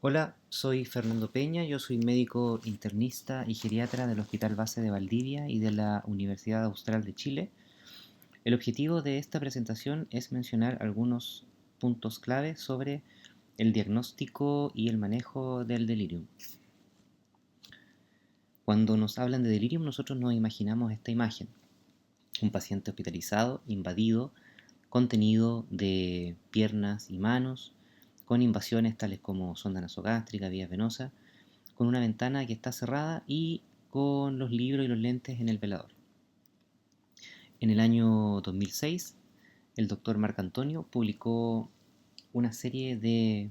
Hola, soy Fernando Peña, yo soy médico internista y geriatra del Hospital Base de Valdivia y de la Universidad Austral de Chile. El objetivo de esta presentación es mencionar algunos puntos clave sobre el diagnóstico y el manejo del delirium. Cuando nos hablan de delirium, nosotros nos imaginamos esta imagen: un paciente hospitalizado, invadido, contenido de piernas y manos, con invasiones tales como sonda nasogástrica, vías venosas, con una ventana que está cerrada y con los libros y los lentes en el velador. En el año 2006, el doctor Marc Antonio publicó una serie de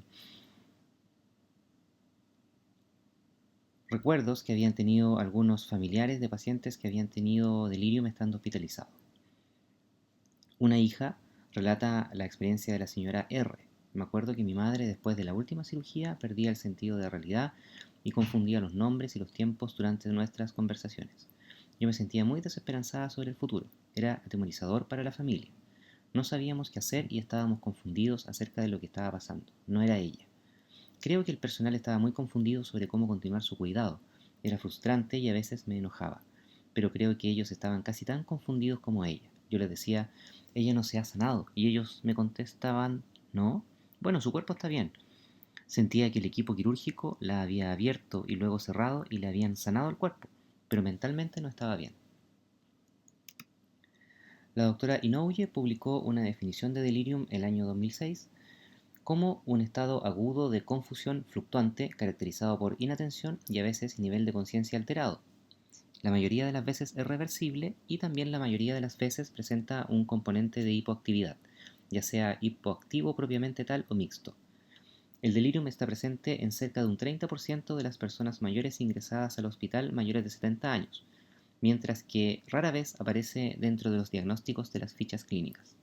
recuerdos que habían tenido algunos familiares de pacientes que habían tenido delirium estando hospitalizados. Una hija relata la experiencia de la señora R. Me acuerdo que mi madre, después de la última cirugía, perdía el sentido de realidad y confundía los nombres y los tiempos durante nuestras conversaciones. Yo me sentía muy desesperanzada sobre el futuro. Era atemorizador para la familia. No sabíamos qué hacer y estábamos confundidos acerca de lo que estaba pasando. No era ella. Creo que el personal estaba muy confundido sobre cómo continuar su cuidado. Era frustrante y a veces me enojaba, pero creo que ellos estaban casi tan confundidos como ella. Yo les decía: ella no se ha sanado, y ellos me contestaban: no, bueno, su cuerpo está bien. Sentía que el equipo quirúrgico la había abierto y luego cerrado y le habían sanado el cuerpo, pero mentalmente no estaba bien. La doctora Inouye publicó una definición de delirium el año 2006 como un estado agudo de confusión fluctuante caracterizado por inatención y a veces nivel de conciencia alterado. La mayoría de las veces es reversible y también la mayoría de las veces presenta un componente de hipoactividad, ya sea hipoactivo propiamente tal o mixto. El delirium está presente en cerca de un 30% de las personas mayores ingresadas al hospital mayores de 70 años, mientras que rara vez aparece dentro de los diagnósticos de las fichas clínicas.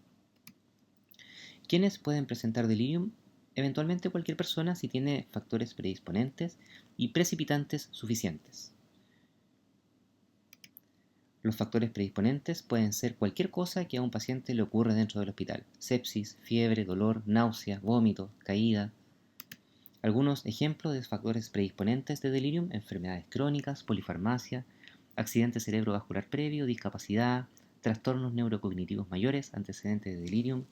¿Quiénes pueden presentar delirium? Eventualmente cualquier persona si tiene factores predisponentes y precipitantes suficientes. Los factores predisponentes pueden ser cualquier cosa que a un paciente le ocurra dentro del hospital: sepsis, fiebre, dolor, náusea, vómito, caída. Algunos ejemplos de factores predisponentes de delirium: enfermedades crónicas, polifarmacia, accidente cerebrovascular previo, discapacidad, trastornos neurocognitivos mayores, antecedentes de delirium,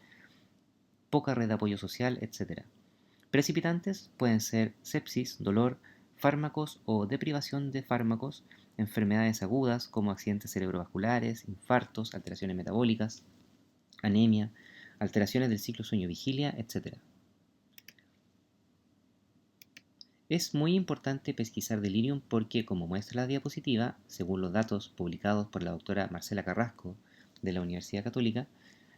poca red de apoyo social, etc. Precipitantes pueden ser sepsis, dolor, fármacos o deprivación de fármacos, enfermedades agudas como accidentes cerebrovasculares, infartos, alteraciones metabólicas, anemia, alteraciones del ciclo sueño-vigilia, etc. Es muy importante pesquisar delirium porque, como muestra la diapositiva, según los datos publicados por la doctora Marcela Carrasco de la Universidad Católica,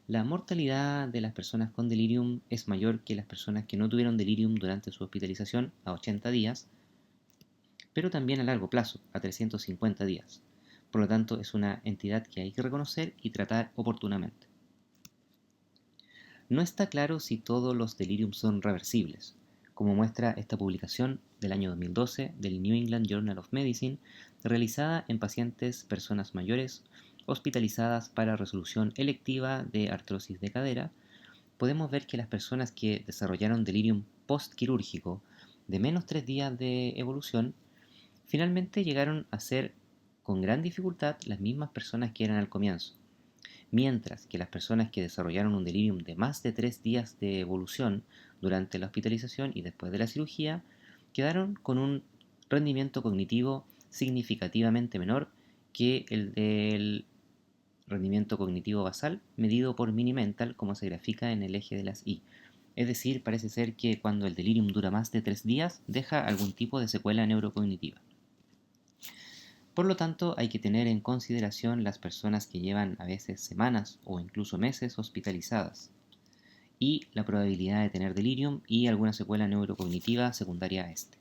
la mortalidad de las personas con delirium es mayor que las personas que no tuvieron delirium durante su hospitalización a 80 días, pero también a largo plazo, a 350 días. Por lo tanto, es una entidad que hay que reconocer y tratar oportunamente. No está claro si todos los delirium son reversibles, como muestra esta publicación del año 2012 del New England Journal of Medicine, realizada en pacientes personas mayores hospitalizadas para resolución electiva de artrosis de cadera. Podemos ver que las personas que desarrollaron delirium postquirúrgico de menos 3 días de evolución finalmente llegaron a ser con gran dificultad las mismas personas que eran al comienzo, mientras que las personas que desarrollaron un delirium de más de 3 días de evolución durante la hospitalización y después de la cirugía quedaron con un rendimiento cognitivo significativamente menor que el del rendimiento cognitivo basal medido por Mini-Mental, como se grafica en el eje de las Y. Es decir, parece ser que cuando el delirium dura más de 3 días deja algún tipo de secuela neurocognitiva. Por lo tanto, hay que tener en consideración las personas que llevan a veces semanas o incluso meses hospitalizadas y la probabilidad de tener delirium y alguna secuela neurocognitiva secundaria a este.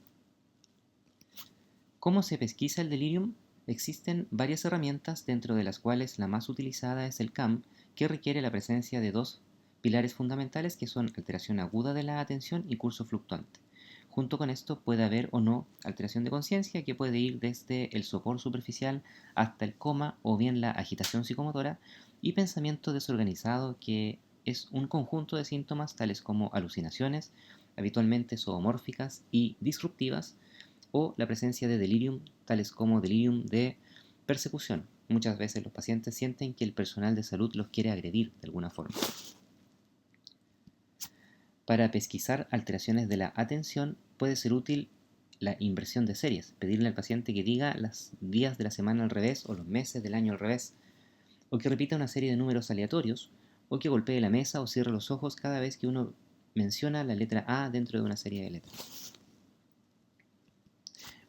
¿Cómo se pesquisa el delirium? Existen varias herramientas, dentro de las cuales la más utilizada es el CAM, que requiere la presencia de dos pilares fundamentales que son alteración aguda de la atención y curso fluctuante. Junto con esto puede haber o no alteración de conciencia, que puede ir desde el sopor superficial hasta el coma o bien la agitación psicomotora, y pensamiento desorganizado, que es un conjunto de síntomas tales como alucinaciones, habitualmente zoomórficas y disruptivas, o la presencia de delirium, tales como delirium de persecución. Muchas veces los pacientes sienten que el personal de salud los quiere agredir de alguna forma. Para pesquisar alteraciones de la atención puede ser útil la inversión de series, pedirle al paciente que diga los días de la semana al revés o los meses del año al revés, o que repita una serie de números aleatorios, o que golpee la mesa o cierre los ojos cada vez que uno menciona la letra A dentro de una serie de letras.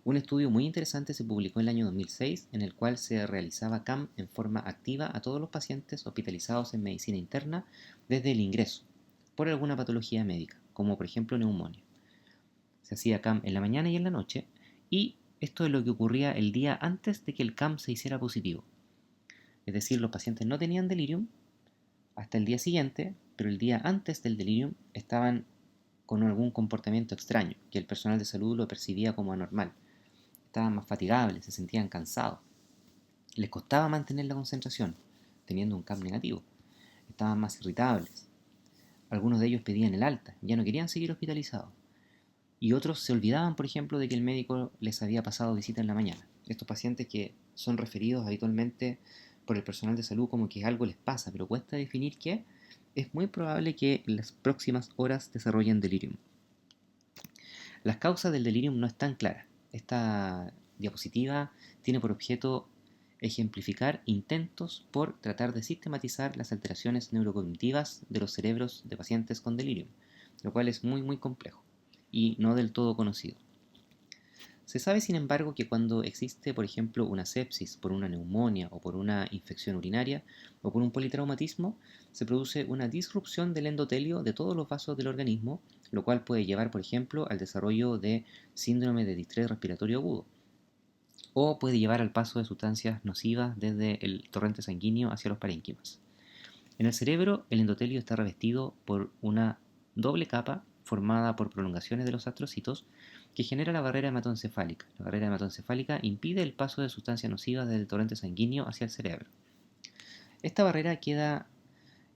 Un estudio muy interesante se publicó en el año 2006 en el cual se realizaba CAM en forma activa a todos los pacientes hospitalizados en medicina interna desde el ingreso por alguna patología médica, como por ejemplo neumonía. Se hacía CAM en la mañana y en la noche, y esto es lo que ocurría el día antes de que el CAM se hiciera positivo. Es decir, los pacientes no tenían delirium hasta el día siguiente, pero el día antes del delirium estaban con algún comportamiento extraño, que el personal de salud lo percibía como anormal. Estaban más fatigables, se sentían cansados. Les costaba mantener la concentración, teniendo un CAM negativo. Estaban más irritables. Algunos de ellos pedían el alta, ya no querían seguir hospitalizados. Y otros se olvidaban, por ejemplo, de que el médico les había pasado visita en la mañana. Estos pacientes que son referidos habitualmente por el personal de salud como que algo les pasa, pero cuesta definir qué, es muy probable que en las próximas horas desarrollen delirium. Las causas del delirium no están claras. Esta diapositiva tiene por objeto ejemplificar intentos por tratar de sistematizar las alteraciones neurocognitivas de los cerebros de pacientes con delirium, lo cual es muy complejo y no del todo conocido. Se sabe, sin embargo, que cuando existe, por ejemplo, una sepsis por una neumonía o por una infección urinaria o por un politraumatismo, se produce una disrupción del endotelio de todos los vasos del organismo, lo cual puede llevar, por ejemplo, al desarrollo de síndrome de distrés respiratorio agudo, o puede llevar al paso de sustancias nocivas desde el torrente sanguíneo hacia los parénquimas. En el cerebro, el endotelio está revestido por una doble capa formada por prolongaciones de los astrocitos que genera la barrera hematoencefálica. La barrera hematoencefálica impide el paso de sustancias nocivas desde el torrente sanguíneo hacia el cerebro. Esta barrera queda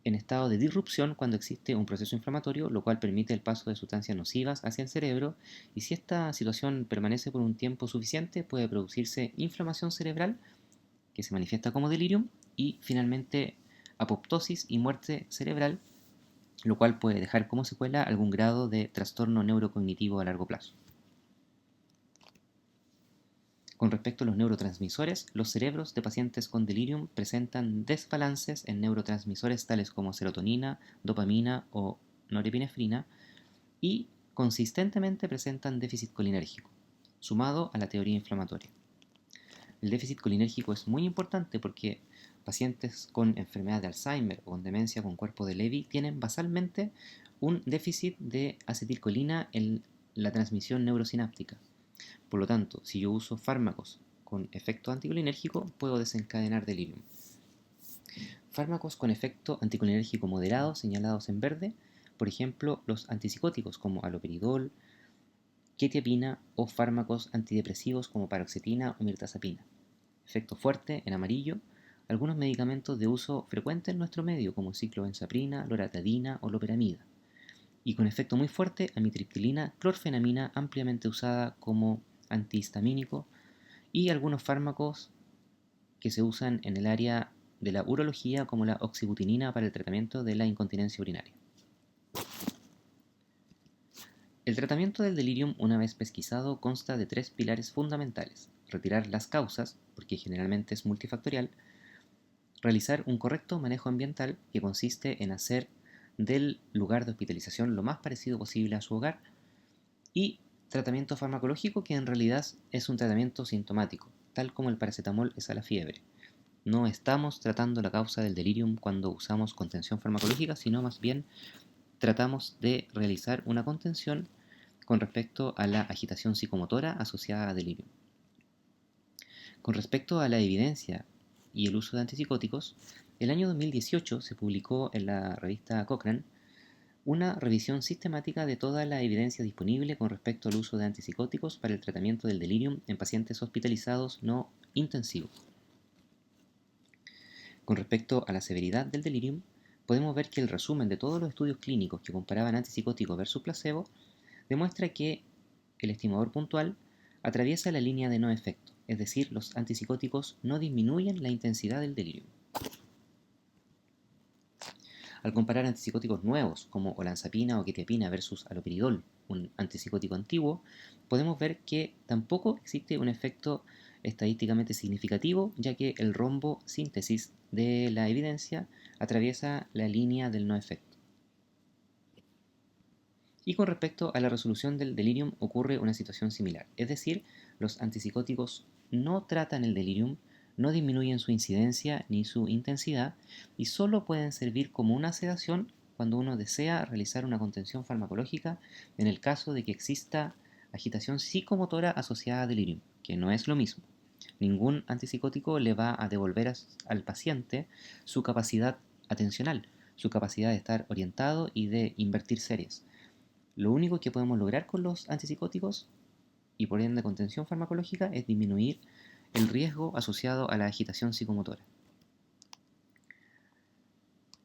en estado de disrupción cuando existe un proceso inflamatorio, lo cual permite el paso de sustancias nocivas hacia el cerebro, y si esta situación permanece por un tiempo suficiente, puede producirse inflamación cerebral, que se manifiesta como delirium, y finalmente apoptosis y muerte cerebral, lo cual puede dejar como secuela algún grado de trastorno neurocognitivo a largo plazo. Con respecto a los neurotransmisores, los cerebros de pacientes con delirium presentan desbalances en neurotransmisores tales como serotonina, dopamina o norepinefrina, y consistentemente presentan déficit colinérgico, sumado a la teoría inflamatoria. El déficit colinérgico es muy importante porque pacientes con enfermedad de Alzheimer o con demencia con cuerpo de Levy tienen basalmente un déficit de acetilcolina en la transmisión neurosináptica. Por lo tanto, si yo uso fármacos con efecto anticolinérgico, puedo desencadenar delirium. Fármacos con efecto anticolinérgico moderado señalados en verde, por ejemplo, los antipsicóticos como haloperidol, quetiapina, o fármacos antidepresivos como paroxetina o mirtazapina. Efecto fuerte en amarillo, algunos medicamentos de uso frecuente en nuestro medio como ciclobenzaprina, loratadina o loperamida. Y con efecto muy fuerte, amitriptilina, clorfenamina, ampliamente usada como antihistamínico, y algunos fármacos que se usan en el área de la urología como la oxibutinina para el tratamiento de la incontinencia urinaria. El tratamiento del delirium, una vez pesquisado, consta de tres pilares fundamentales: retirar las causas, porque generalmente es multifactorial; realizar un correcto manejo ambiental, que consiste en hacer del lugar de hospitalización lo más parecido posible a su hogar; y tratamiento farmacológico, que en realidad es un tratamiento sintomático, tal como el paracetamol es a la fiebre. No estamos tratando la causa del delirium cuando usamos contención farmacológica, sino más bien tratamos de realizar una contención con respecto a la agitación psicomotora asociada a delirium. Con respecto a la evidencia y el uso de antipsicóticos, el año 2018 se publicó en la revista Cochrane una revisión sistemática de toda la evidencia disponible con respecto al uso de antipsicóticos para el tratamiento del delirium en pacientes hospitalizados no intensivos. Con respecto a la severidad del delirium, podemos ver que el resumen de todos los estudios clínicos que comparaban antipsicóticos versus placebo demuestra que el estimador puntual atraviesa la línea de no efecto, es decir, los antipsicóticos no disminuyen la intensidad del delirio. Al comparar antipsicóticos nuevos como olanzapina o quetiapina versus aloperidol, un antipsicótico antiguo, podemos ver que tampoco existe un efecto estadísticamente significativo, ya que el rombo síntesis de la evidencia atraviesa la línea del no efecto. Y con respecto a la resolución del delirium ocurre una situación similar, es decir, los antipsicóticos no tratan el delirium, no disminuyen su incidencia ni su intensidad y solo pueden servir como una sedación cuando uno desea realizar una contención farmacológica en el caso de que exista agitación psicomotora asociada a delirium, que no es lo mismo. Ningún antipsicótico le va a devolver al paciente su capacidad atencional, su capacidad de estar orientado y de invertir series. Lo único que podemos lograr con los antipsicóticos y por ende contención farmacológica es disminuir el riesgo asociado a la agitación psicomotora.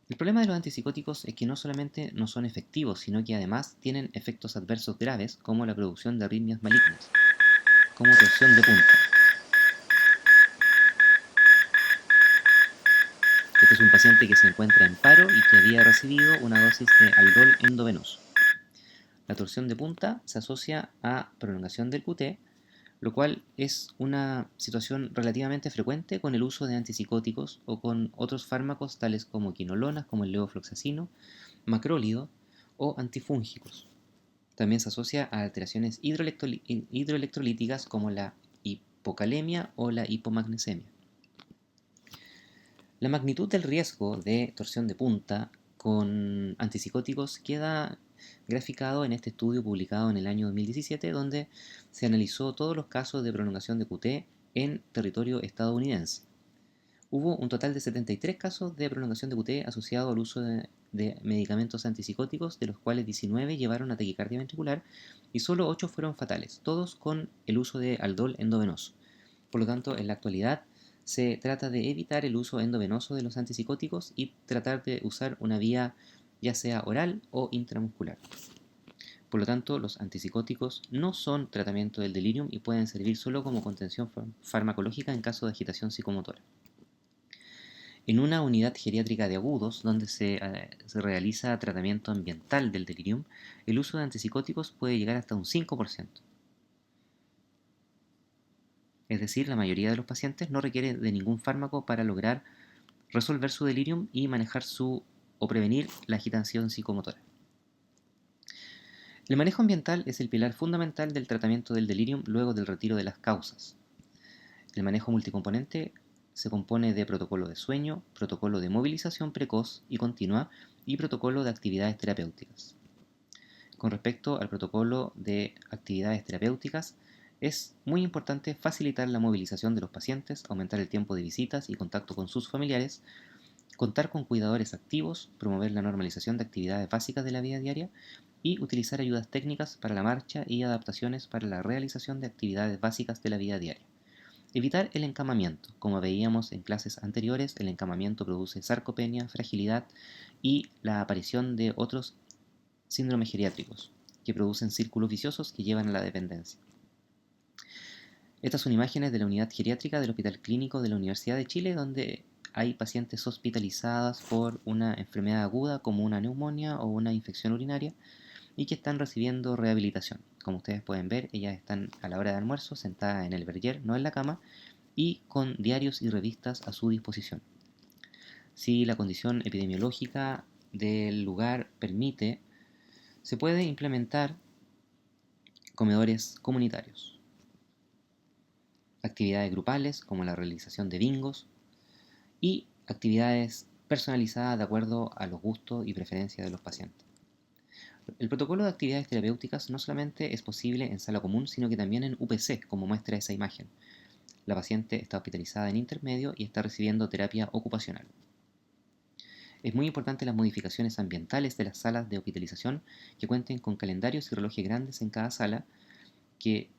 El problema de los antipsicóticos es que no solamente no son efectivos, sino que además tienen efectos adversos graves como la producción de arritmias malignas, como torsión de punta. Este es un paciente que se encuentra en paro y que había recibido una dosis de aldol endovenoso. La torsión de punta se asocia a prolongación del QT, lo cual es una situación relativamente frecuente con el uso de antipsicóticos o con otros fármacos tales como quinolonas, como el levofloxacino, macrólido o antifúngicos. También se asocia a alteraciones hidroelectrolíticas como la hipocalemia o la hipomagnesemia. La magnitud del riesgo de torsión de punta con antipsicóticos queda graficado en este estudio publicado en el año 2017, donde se analizó todos los casos de prolongación de QT en territorio estadounidense. Hubo un total de 73 casos de prolongación de QT asociado al uso de medicamentos antipsicóticos, de los cuales 19 llevaron a taquicardia ventricular y solo 8 fueron fatales, todos con el uso de aldol endovenoso. Por lo tanto, en la actualidad se trata de evitar el uso endovenoso de los antipsicóticos y tratar de usar una vía ya sea oral o intramuscular. Por lo tanto, los antipsicóticos no son tratamiento del delirium y pueden servir solo como contención farmacológica en caso de agitación psicomotora. En una unidad geriátrica de agudos, donde se realiza tratamiento ambiental del delirium, el uso de antipsicóticos puede llegar hasta un 5%. Es decir, la mayoría de los pacientes no requiere de ningún fármaco para lograr resolver su delirium y manejar o prevenir la agitación psicomotora. El manejo ambiental es el pilar fundamental del tratamiento del delirium luego del retiro de las causas. El manejo multicomponente se compone de protocolo de sueño, protocolo de movilización precoz y continua y protocolo de actividades terapéuticas. Con respecto al protocolo de actividades terapéuticas, es muy importante facilitar la movilización de los pacientes, aumentar el tiempo de visitas y contacto con sus familiares, contar con cuidadores activos, promover la normalización de actividades básicas de la vida diaria y utilizar ayudas técnicas para la marcha y adaptaciones para la realización de actividades básicas de la vida diaria. Evitar el encamamiento. Como veíamos en clases anteriores, el encamamiento produce sarcopenia, fragilidad y la aparición de otros síndromes geriátricos que producen círculos viciosos que llevan a la dependencia. Estas son imágenes de la unidad geriátrica del Hospital Clínico de la Universidad de Chile, donde hay pacientes hospitalizadas por una enfermedad aguda como una neumonía o una infección urinaria y que están recibiendo rehabilitación. Como ustedes pueden ver, ellas están a la hora de almuerzo sentadas en el verger, no en la cama, y con diarios y revistas a su disposición. Si la condición epidemiológica del lugar permite, se puede implementar comedores comunitarios, actividades grupales como la realización de bingos y actividades personalizadas de acuerdo a los gustos y preferencias de los pacientes. El protocolo de actividades terapéuticas no solamente es posible en sala común, sino que también en UPC, como muestra esa imagen. La paciente está hospitalizada en intermedio y está recibiendo terapia ocupacional. Es muy importante las modificaciones ambientales de las salas de hospitalización que cuenten con calendarios y relojes grandes en cada sala, que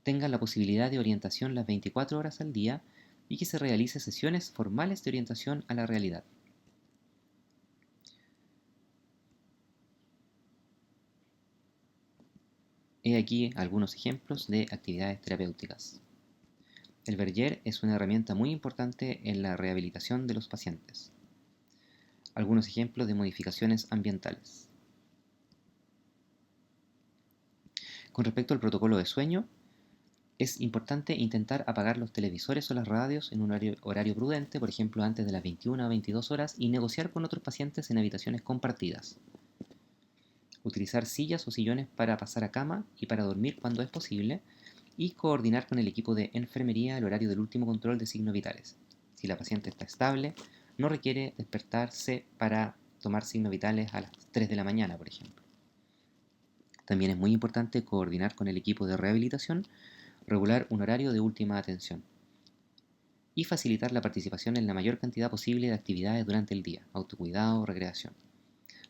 tengan la posibilidad de orientación las 24 horas al día y que se realice sesiones formales de orientación a la realidad. He aquí algunos ejemplos de actividades terapéuticas. El Berger es una herramienta muy importante en la rehabilitación de los pacientes. Algunos ejemplos de modificaciones ambientales. Con respecto al protocolo de sueño, es importante intentar apagar los televisores o las radios en un horario prudente, por ejemplo antes de las 21 o 22 horas, y negociar con otros pacientes en habitaciones compartidas. Utilizar sillas o sillones para pasar a cama y para dormir cuando es posible, y coordinar con el equipo de enfermería el horario del último control de signos vitales. Si la paciente está estable, no requiere despertarse para tomar signos vitales a las 3 de la mañana, por ejemplo. También es muy importante coordinar con el equipo de rehabilitación, regular un horario de última atención y facilitar la participación en la mayor cantidad posible de actividades durante el día, autocuidado, recreación.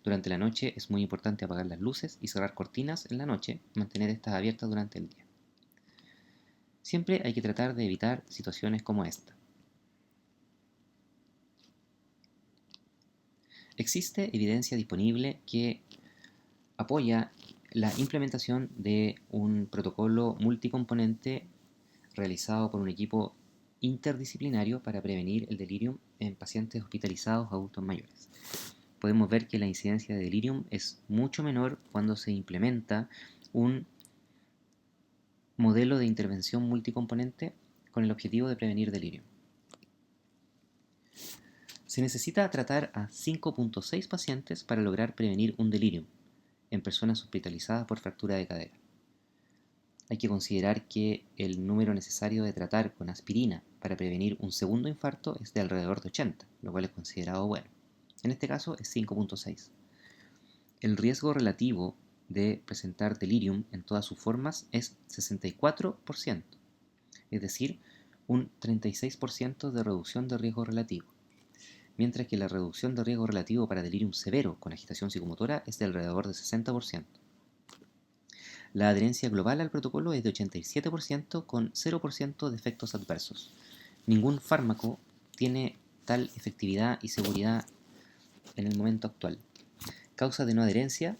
Durante la noche es muy importante apagar las luces y cerrar cortinas en la noche, mantener estas abiertas durante el día. Siempre hay que tratar de evitar situaciones como esta. Existe evidencia disponible que apoya la implementación de un protocolo multicomponente realizado por un equipo interdisciplinario para prevenir el delirium en pacientes hospitalizados adultos mayores. Podemos ver que la incidencia de delirium es mucho menor cuando se implementa un modelo de intervención multicomponente con el objetivo de prevenir delirium. Se necesita tratar a 5.6 pacientes para lograr prevenir un delirium en personas hospitalizadas por fractura de cadera. Hay que considerar que el número necesario de tratar con aspirina para prevenir un segundo infarto es de alrededor de 80, lo cual es considerado bueno. En este caso es 5.6. El riesgo relativo de presentar delirium en todas sus formas es 64%, es decir, un 36% de reducción de riesgo relativo, mientras que la reducción de riesgo relativo para delirium severo con agitación psicomotora es de alrededor de 60%. La adherencia global al protocolo es de 87% con 0% de efectos adversos. Ningún fármaco tiene tal efectividad y seguridad en el momento actual. Causa de no adherencia: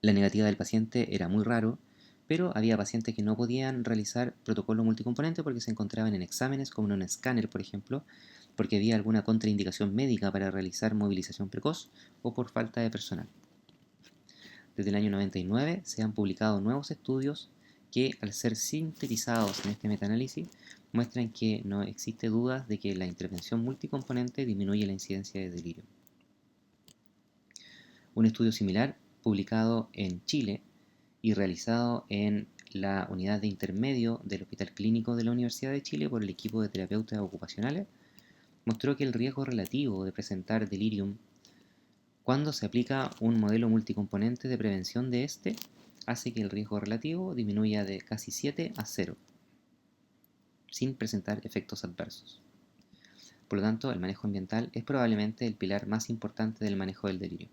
la negativa del paciente era muy raro, pero había pacientes que no podían realizar protocolo multicomponente porque se encontraban en exámenes como en un escáner, por ejemplo, porque había alguna contraindicación médica para realizar movilización precoz o por falta de personal. Desde el año 99 se han publicado nuevos estudios que, al ser sintetizados en este metaanálisis, muestran que no existe duda de que la intervención multicomponente disminuye la incidencia de delirio. Un estudio similar, publicado en Chile y realizado en la unidad de intermedio del Hospital Clínico de la Universidad de Chile por el equipo de terapeutas ocupacionales, mostró que el riesgo relativo de presentar delirium cuando se aplica un modelo multicomponente de prevención de este, hace que el riesgo relativo disminuya de casi 7 a 0, sin presentar efectos adversos. Por lo tanto, el manejo ambiental es probablemente el pilar más importante del manejo del delirio.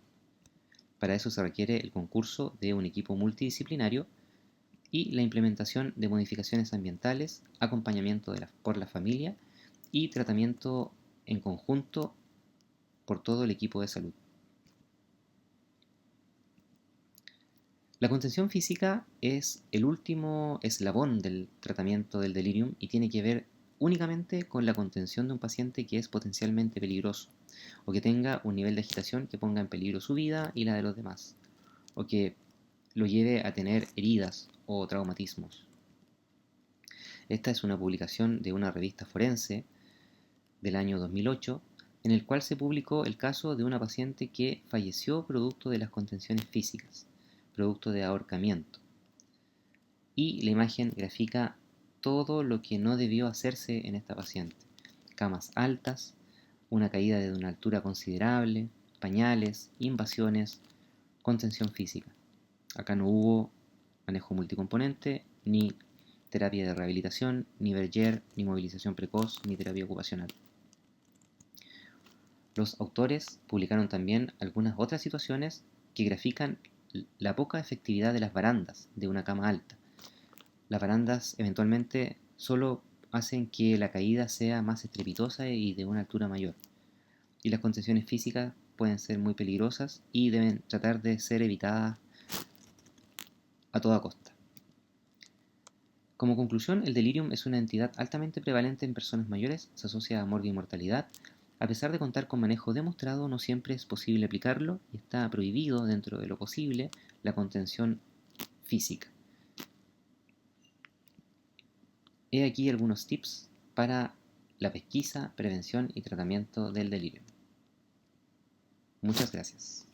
Para eso se requiere el concurso de un equipo multidisciplinario y la implementación de modificaciones ambientales, acompañamiento por la familia y tratamiento en conjunto por todo el equipo de salud. La contención física es el último eslabón del tratamiento del delirium y tiene que ver únicamente con la contención de un paciente que es potencialmente peligroso o que tenga un nivel de agitación que ponga en peligro su vida y la de los demás, o que lo lleve a tener heridas o traumatismos. Esta es una publicación de una revista forense del año 2008 en el cual se publicó el caso de una paciente que falleció producto de las contenciones físicas, producto de ahorcamiento. Y la imagen grafica todo lo que no debió hacerse en esta paciente: camas altas, una caída de una altura considerable, pañales, invasiones, contención física. Acá no hubo manejo multicomponente, ni terapia de rehabilitación, ni Berger, ni movilización precoz, ni terapia ocupacional. Los autores publicaron también algunas otras situaciones que grafican la poca efectividad de las barandas de una cama alta. Las barandas eventualmente solo hacen que la caída sea más estrepitosa y de una altura mayor. Y las contenciones físicas pueden ser muy peligrosas y deben tratar de ser evitadas a toda costa. Como conclusión, el delirium es una entidad altamente prevalente en personas mayores, se asocia a morbi y mortalidad. A pesar de contar con manejo demostrado, no siempre es posible aplicarlo y está prohibido, dentro de lo posible, la contención física. He aquí algunos tips para la pesquisa, prevención y tratamiento del delirium. Muchas gracias.